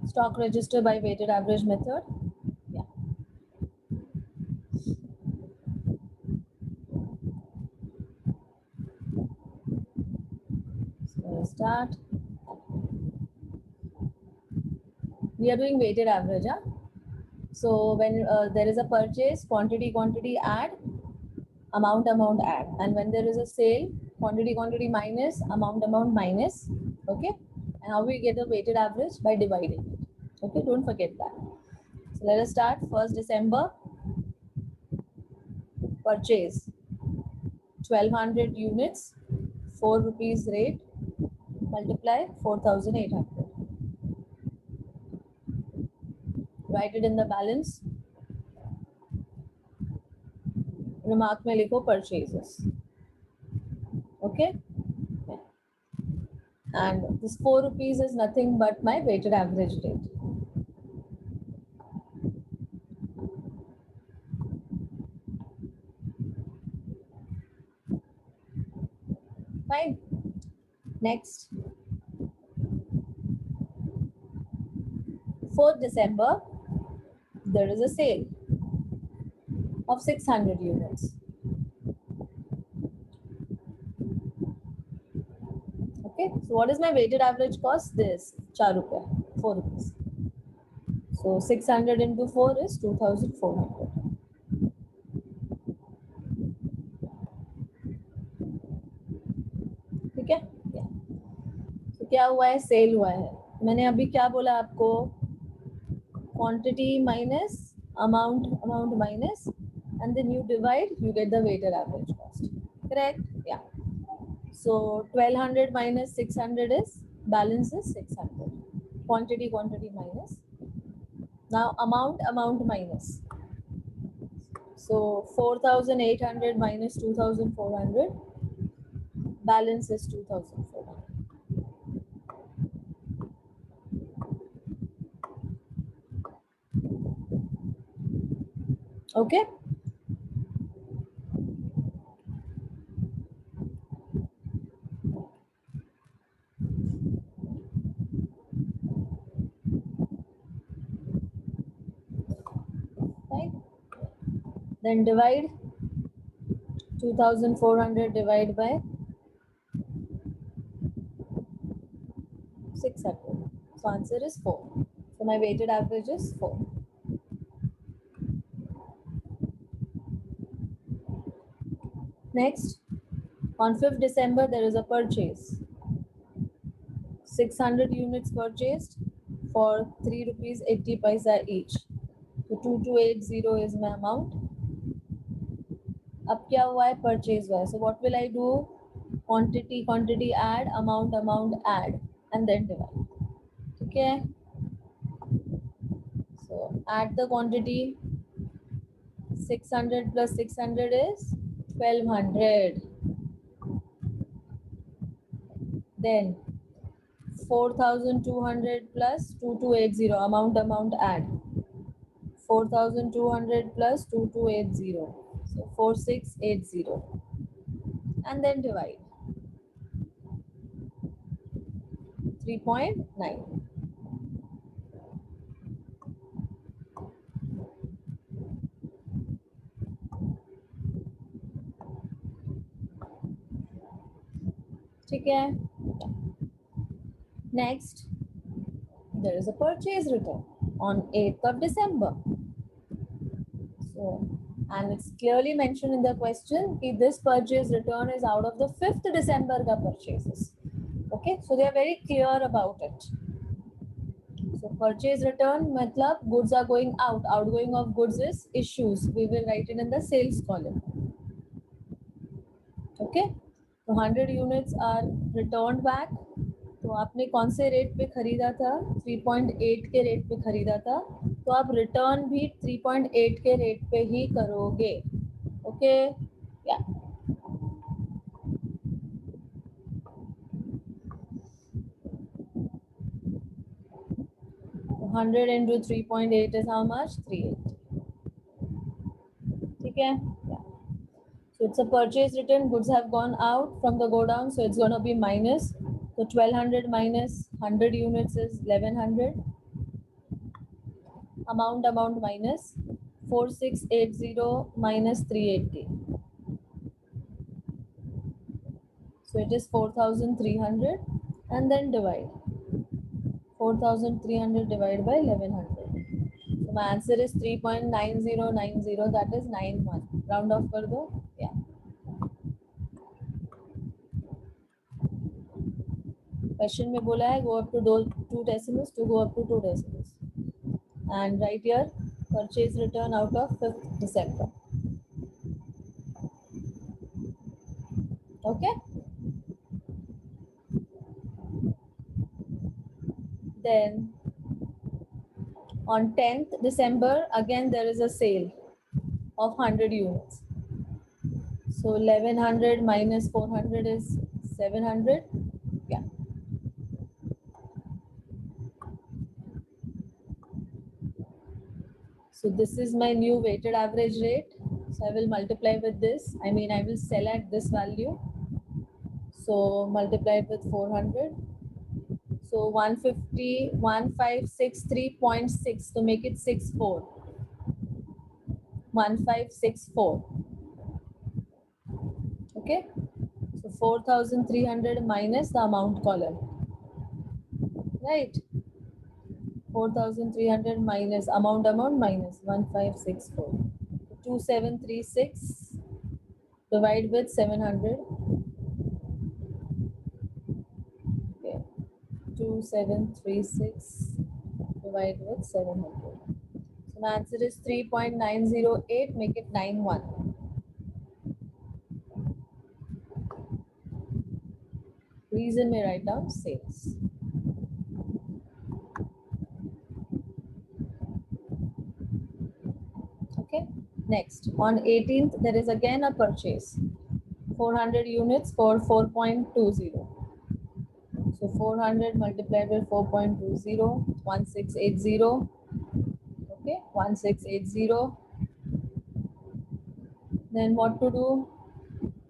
stock register by weighted average method. Yeah. So let's start. We are doing weighted average. Huh? So when there is a purchase, quantity add, amount add, and when there is a sale, quantity minus, amount minus. Okay, and how we get the weighted average? By dividing it. Okay, don't forget that. So let us start. 1st December, purchase 1200 units, 4 rupees rate, multiply 4800. Write it in the balance. Remark में लिखो purchases. Okay, and this 4 rupees is nothing but my weighted average rate. Fine. Next, 4th December, there is a sale of 600 units. Okay, so what is my weighted average cost? This 4 rupees, 4 rupees. So 600 into 4 is 2400. ठीक है? तो क्या हुआ है? Cell हुआ है. मैंने अभी क्या बोला आपको? Quantity minus amount minus, and then you divide, you get the weighted average cost. Correct? Yeah. So 1200 minus 600 is, balance is 600. Quantity minus. Now amount minus. So 4800 minus 2400, balance is 2400. Okay. Right. Then divide 2400 divide by 600. So answer is 4. So my weighted average is 4. Next, on 5th December, there is a purchase. 600 units purchased for 3 rupees 80 paisa each. So 2280 is my amount. अब क्या हुआ है? Purchase हुआ है. So what will I do? Quantity add, amount add, and then divide. Okay. So add the quantity. 600 plus 600 is 1200. Then 4200 plus 2280, amount add. 4200 plus 2280, so 4680, and then divide. 3.9. ठीक है. Next, there is a purchase return on 8th of December. So, and it's clearly mentioned in the question that this purchase return is out of the 5th December ka purchases. Okay, so they are very clear about it. So purchase return matlab goods are going out. Outgoing of goods is issues. We will write it in the sales column. Okay, so 100 units are returned back. तो आपने कौन से rate पे खरीदा था? 3.8 के rate पे खरीदा था, तो आप रिटर्न भी 3.8 के रेट पे ही करोगे. ओके, या 100 into 3.8 is how much? 380. ठीक है. So it's a purchase return. Goods have gone out from the godown, so it's going to be minus. So 1200 minus 100 units is 1100. amount minus 4680 minus 380. So it is 4300 and then divide. 4300 divided by 1100. So my answer is 3.9090, that is 91. Round off kar do. Yeah. Question में बोला है go up to 2 decimals to go up to 2 decimals. And right here, purchase return out of 5th December. Okay. Then on 10th December, again there is a sale of 100 units. So 1100 minus 400 is 700. Yeah. So this is my new weighted average rate. So I will multiply with this. I will sell at this value. So multiply it with 400. So 150, 1563.6 to make it 64. 1564. Okay. So 4300 minus the amount column. Right. 4300 minus amount minus 1564. 2736 divide with 700. Okay. 2736 divide with 700. So my answer is 3.908. Make it 91. Reason may write down sales. Okay. Next, on 18th, there is again a purchase. 400 units for 4.20. So 400 multiplied by 4.20, 1680. Okay, 1680. Then what to do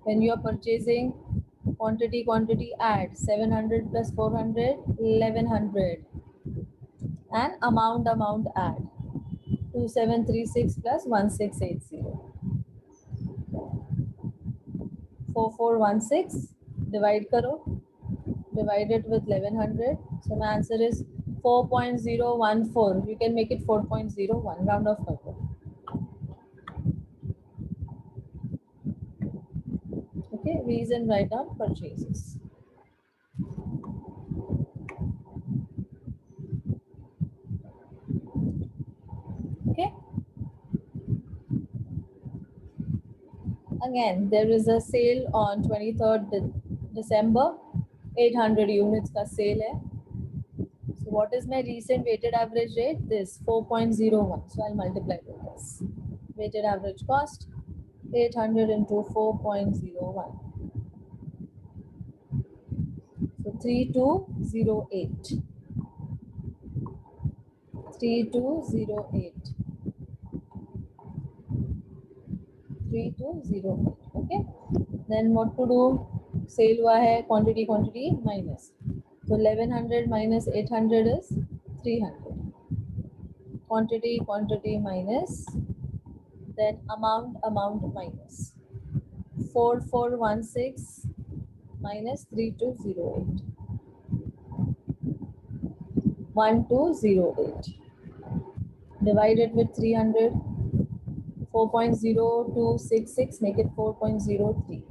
when you are purchasing? Quantity add 700 plus 400, 1100. And amount add 2736 plus 1680. 4416 divide karo. Divide it with 1100. So my answer is 4.014. You can make it 4.01. Round off karo. Okay, reason write down purchases. Okay. Again, there is a sale on 23rd December. 800 units ka sale hai. So what is my recent weighted average rate? This 4.01. So I'll multiply with this. Weighted average cost 800 into 4.01. So 3208. 3208. 3208. Okay. Then what to do? Sale हुआ है quantity minus. So 1100 minus 800 is 300. Quantity minus. Then amount minus. 4416 minus 3208. 1208. Divided with 300. 4.0266, make it 4.03.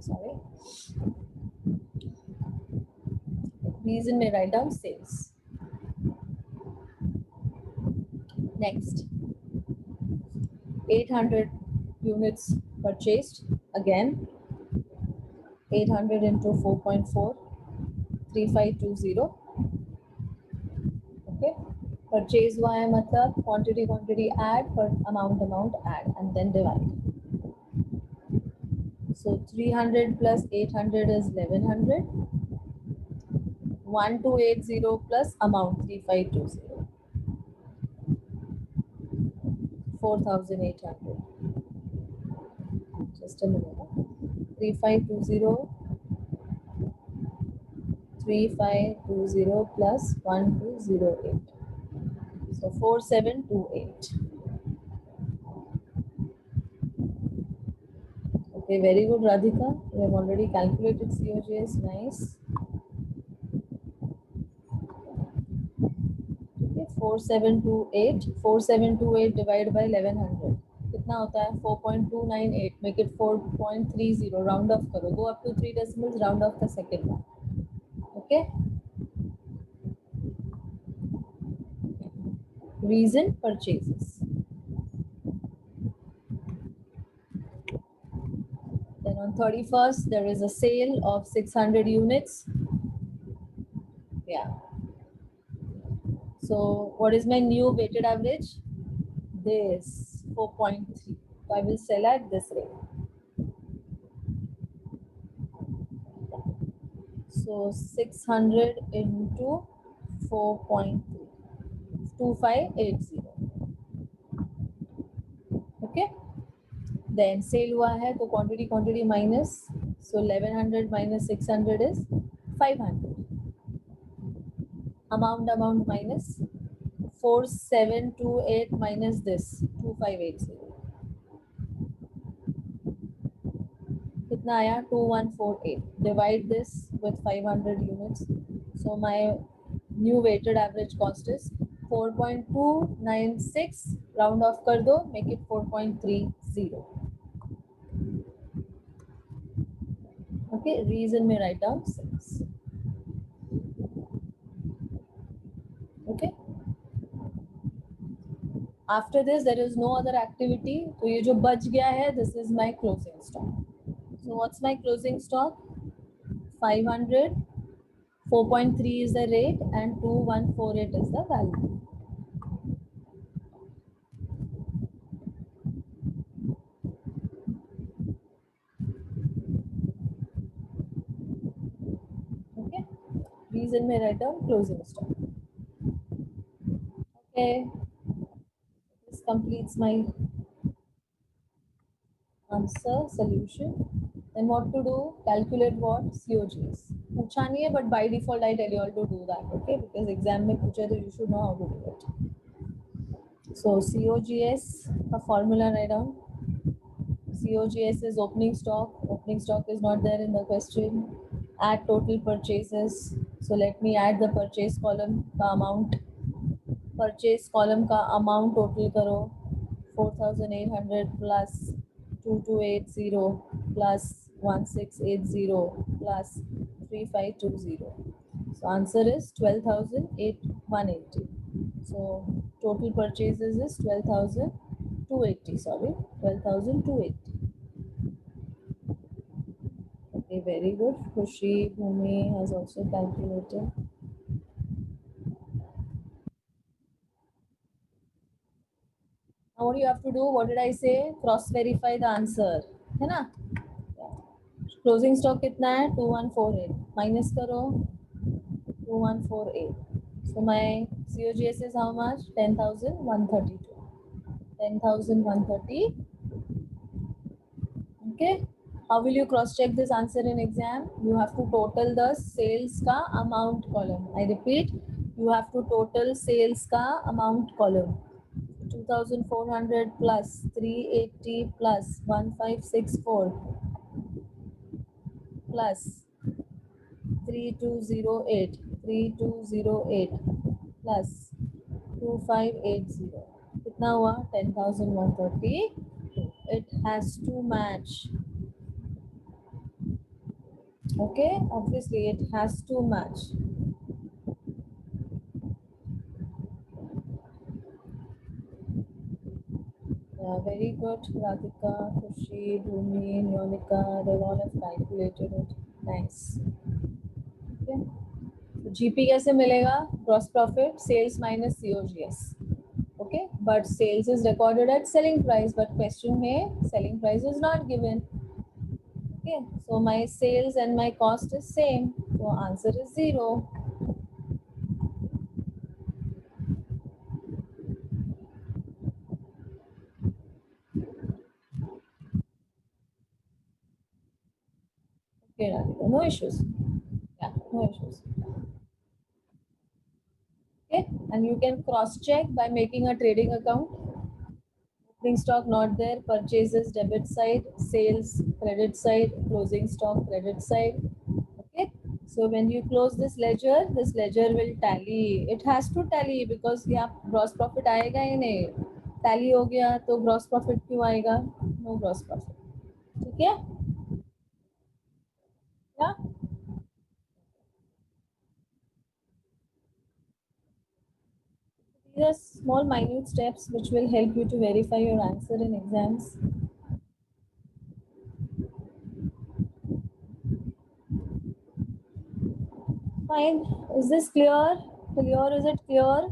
Sorry. Reason may write down sales. Next, 800 units purchased. Again, 800 into 4.4, 3520. Okay. Purchase हुआ है मतलब quantity add, per amount add, and then divide. So 300 plus 800 is 1100. 1280 plus amount 3520. 4800. Just system मिलेगा 3520 3520 plus 1208. So 4728. Okay, very good, Radhika. We have already calculated COGS. Nice. Okay, 4728 divided by 1100. कितना होता है 4.298. Make it 4.30. Round off करो. Go up to 3 decimals. Round off the second one. Okay. Reason purchases. Then on 31st, there is a sale of 600 units. Yeah. So what is my new weighted average? This 4.3. So I will sell at this rate. So 600 into 4.3. 2580. Okay. Then sale हुआ है तो quantity minus. So 1100 minus 600 is 500. Amount minus 4728 minus this 2580. कितना आया 2148. Divide this with 500 units. So my new weighted average cost is 4.296. Round off कर दो, make it 4.30. Okay, reason में write down 6. Okay. After this there is no other activity. तो ये जो बच गया है, this is my closing stock. So what's my closing stock? 500. 4.3 is the rate and 2148 is the value. Okay. Reason may write down closing stock. Okay. This completes my answer solution. Then what to do? Calculate what? COGS. पूछा नहीं है, but by default I tell you all to do that. Okay, because exam में पूछे तो you should know how to do it. So COGS का formula write down. COGS is opening stock. Opening stock is not there in the question. Add total purchases. So let me add the purchase column का amount. Purchase column का amount total करो 4800 plus 2280 plus 1680 plus 3520. So answer is 12,180. So total purchases is 12,280. Sorry, 12,280. Okay, very good. Khushi Bhumi has also calculated. Now what you have to do? What did I say? Cross verify the answer. है ना? Closing stock कितना है 2148. Minus करो 2148. So my COGS is how much? 10,132. 10,130. Okay. How will you cross check this answer in exam? You have to total the sales का amount column. I repeat, you have to total sales का amount column. 2,400 plus 380 plus 1564 plus 3208 plus 2580. कितना हुआ 10,130. It has to match. Okay, obviously it has to match. Yeah, very good, Radhika, Khushi, Bhumi, Monica, they all have calculated it. Nice. Okay. So GP कैसे मिलेगा? Gross profit, sales minus COGS. Okay, but sales is recorded at selling price, but question में selling price is not given. Okay, so my sales and my cost is same, so answer is 0. Okay, Radhika, no issues. Yeah, no issues. Okay, and you can cross check by making a trading account. Opening stock not there, purchases debit side, sales credit side, closing stock credit side. Okay, so when you close this ledger will tally. It has to tally because यहाँ gross profit आएगा ही नहीं. Tally हो गया तो gross profit क्यों आएगा? No gross profit. ठीक है? Yeah. These are small minute steps which will help you to verify your answer in exams. Fine. Is this clear? Clear? Is it clear?